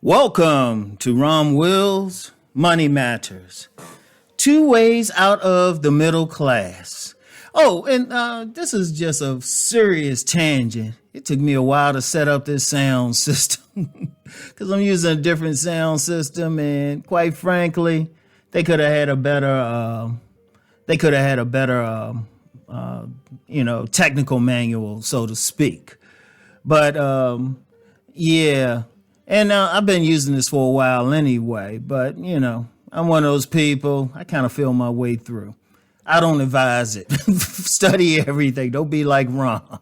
Welcome to Rom Wills, Money Matters. 2 ways out of the middle class. Oh, and this is just a serious tangent. It took me a while to set up this sound system because I'm using a different sound system, and quite frankly, they could have had a better, technical manual, so to speak. But yeah. And I've been using this for a while anyway, but, I'm one of those people, I kind of feel my way through. I don't advise it. Study everything. Don't be like Rom.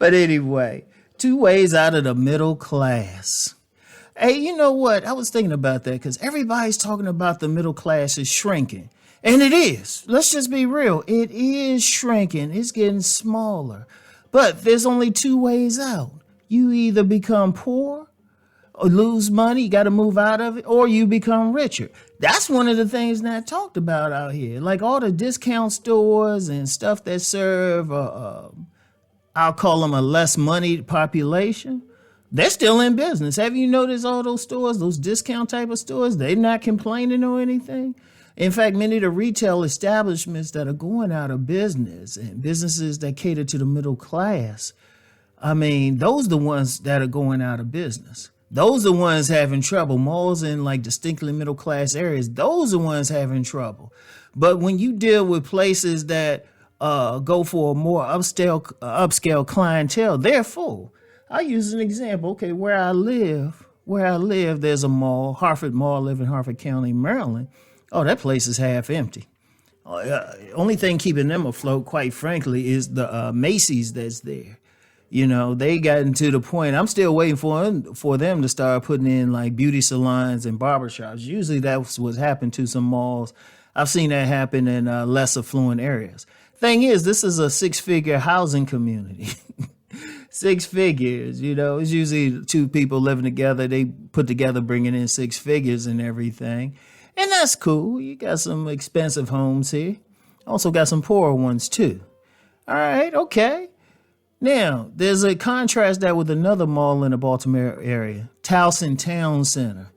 But anyway, 2 ways out of the middle class. Hey, you know what? I was thinking about that because everybody's talking about the middle class is shrinking. And it is. Let's just be real. It is shrinking. It's getting smaller. But there's only 2 ways out. You either become poor or lose money, you got to move out of it, or you become richer. That's one of the things not talked about out here. Like all the discount stores and stuff that serve, I'll call them a less moneyed population. They're still in business. Have you noticed all those stores, those discount type of stores? They're not complaining or anything. In fact, many of the retail establishments that are going out of business and businesses that cater to the middle class, those are the ones that are going out of business. Those are the ones having trouble. Malls in like distinctly middle class areas, those are the ones having trouble. But when you deal with places that go for a more upscale clientele, they're full. I'll use an example. Okay, where I live, there's a mall, Harford Mall, I live in Harford County, Maryland. Oh, that place is half empty. Only thing keeping them afloat, quite frankly, is the Macy's that's there. They gotten to the point, I'm still waiting for them to start putting in like beauty salons and barbershops. Usually that's what's happened to some malls. I've seen that happen in less affluent areas. Thing is, this is a 6-figure housing community. 6 figures, it's usually 2 people living together. They put together bringing in 6 figures and everything. And that's cool. You got some expensive homes here. Also got some poorer ones too. All right, okay. Now, there's a contrast that with another mall in the Baltimore area, Towson Town Center.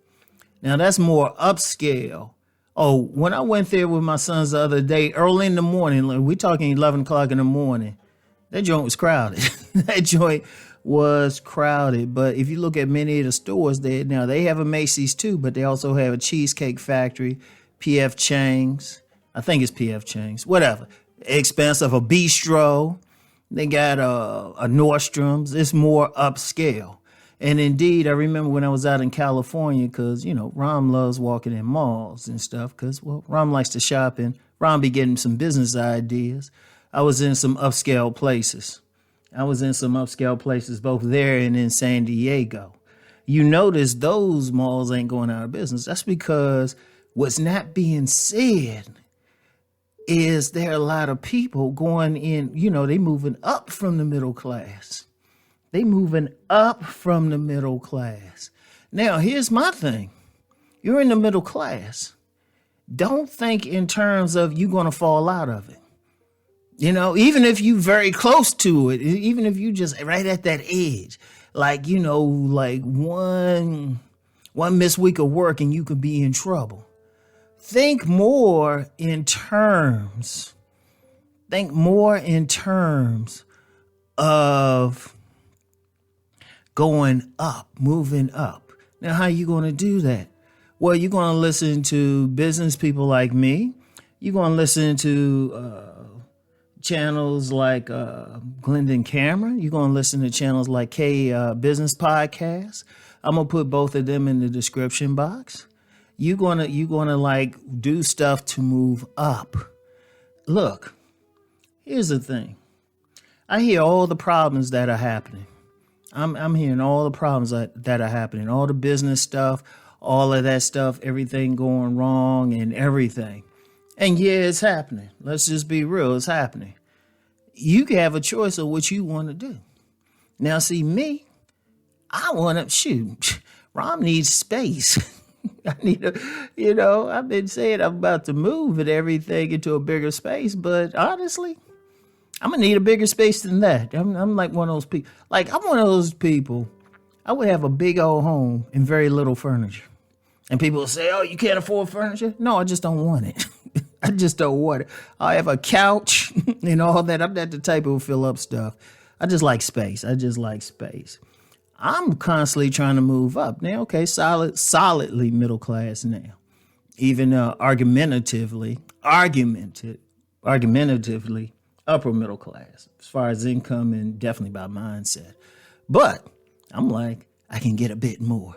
Now, that's more upscale. Oh, when I went there with my sons the other day, early in the morning, we're talking 11 o'clock in the morning, that joint was crowded. That joint was crowded. But if you look at many of the stores there, now they have a Macy's too, but they also have a Cheesecake Factory, P.F. Chang's. I think it's P.F. Chang's, whatever. Expensive, a bistro. They got a Nordstrom's. It's more upscale. And indeed, I remember when I was out in California, because, Rom loves walking in malls and stuff, because, Rom likes to shop and Rom be getting some business ideas. I was in some upscale places. Both there and in San Diego. You notice those malls ain't going out of business. That's because what's not being said is there are a lot of people going in, they moving up from the middle class. Now, here's my thing. You're in the middle class. Don't think in terms of you going to fall out of it. Even if you very close to it, even if you just right at that edge, like one missed week of work and you could be in trouble. Think more in terms of going up, moving up. Now, how are you going to do that? Well, you're going to listen to business people like me. You're going to listen to channels like Glendon Cameron. You're going to listen to channels like K Business Podcast. I'm going to put both of them in the description box. You're gonna like do stuff to move up. Look, here's the thing. I hear all the problems that are happening. I'm hearing all the problems that are happening. All the business stuff, all of that stuff, everything going wrong and everything. And yeah, it's happening. Let's just be real, it's happening. You can have a choice of what you want to do. Now, see me, I want to shoot. Rom needs space. I need I've been saying I'm about to move and everything into a bigger space, but honestly, I'm gonna need a bigger space than that. I'm like one of those people. I'm one of those people. I would have a big old home and very little furniture. And people will say, oh, you can't afford furniture? No, I just don't want it. I just don't want it. I have a couch and all that. I'm not the type who will fill up stuff. I just like space. I'm constantly trying to move up. Now, okay, solidly middle class now. Even argumentatively upper middle class as far as income and definitely by mindset. But I'm like, I can get a bit more.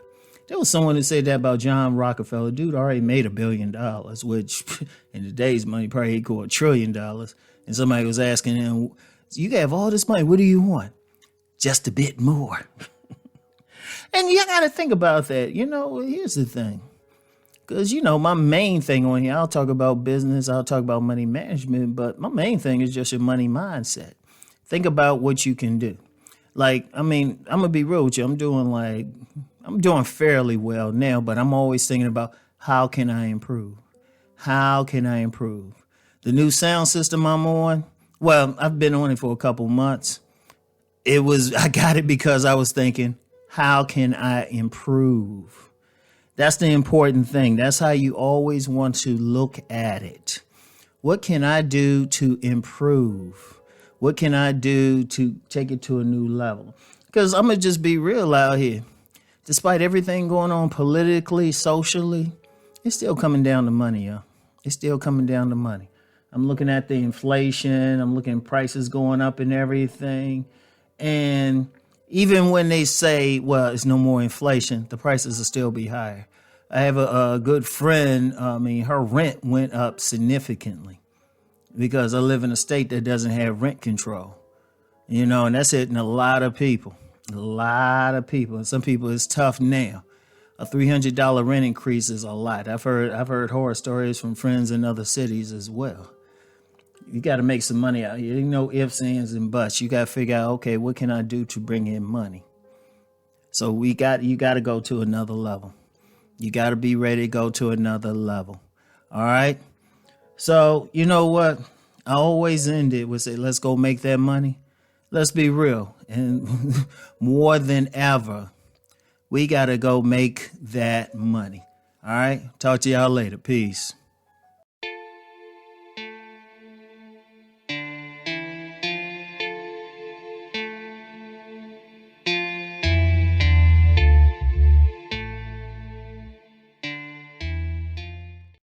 There was someone who said that about John Rockefeller. Dude already made $1 billion, which in today's money probably equal $1 trillion. And somebody was asking him, you have all this money, what do you want? Just a bit more. And you got to think about that. Here's the thing. Because, my main thing on here, I'll talk about business, I'll talk about money management, but my main thing is just your money mindset. Think about what you can do. Like, I'm going to be real with you. I'm doing fairly well now, but I'm always thinking about how can I improve? How can I improve? The new sound system I'm on, well, I've been on it for a couple months. I got it because I was thinking, how can I improve? That's the important thing. That's how you always want to look at it. What can I do to improve? What can I do to take it to a new level? Because I'm going to just be real out here. Despite everything going on politically, socially, it's still coming down to money, yo. It's still coming down to money. I'm looking at the inflation. I'm looking at prices going up and everything. And even when they say, well, it's no more inflation, the prices will still be higher. I have a good friend. Her rent went up significantly because I live in a state that doesn't have rent control, and that's hitting a lot of people. And some people, it's tough now. A $300 rent increase is a lot. I've heard horror stories from friends in other cities as well. You got to make some money out here. Ifs, ands, and buts. You got to figure out, okay, what can I do to bring in money? So you got to go to another level. You got to be ready to go to another level. All right. So you know what? I always end it with say, let's go make that money. Let's be real. And more than ever, we got to go make that money. All right. Talk to y'all later. Peace.